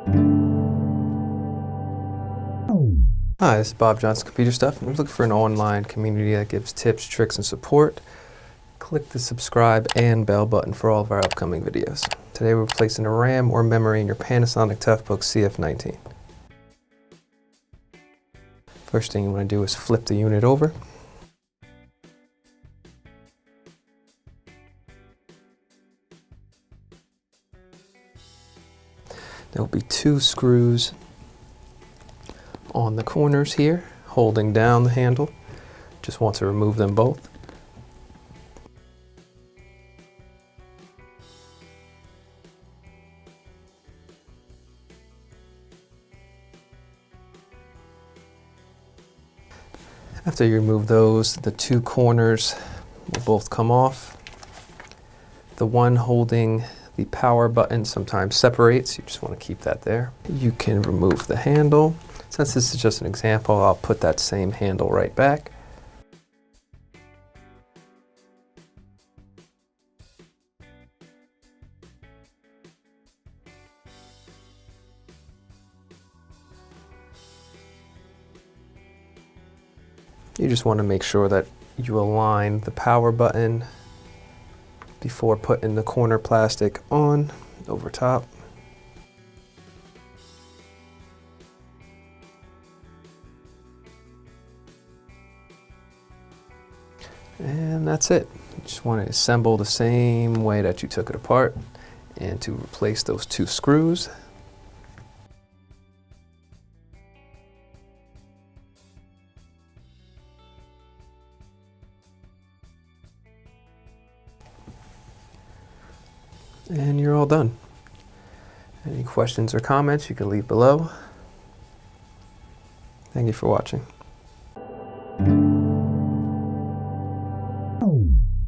Hi, this is Bob Johnson Computer Stuff. I'm looking for an online community that gives tips, tricks, and support. Click the subscribe and bell button for all of our upcoming videos. Today we're replacing a RAM or memory in your Panasonic Toughbook CF19. First thing you want to do is flip the unit over. There will be two screws on the corners here, holding down the handle. Just want to remove them both. After you remove those, the two corners will both come off. The one holding the power button sometimes separates. You just want to keep that there. You can remove the handle. Since this is just an example, I'll put that same handle right back. You just want to make sure that you align the power button before putting the corner plastic on over top. And that's it. You just want to assemble the same way that you took it apart, and to replace those two screws. And you're all done. Any questions or comments you can leave below. Thank you for watching.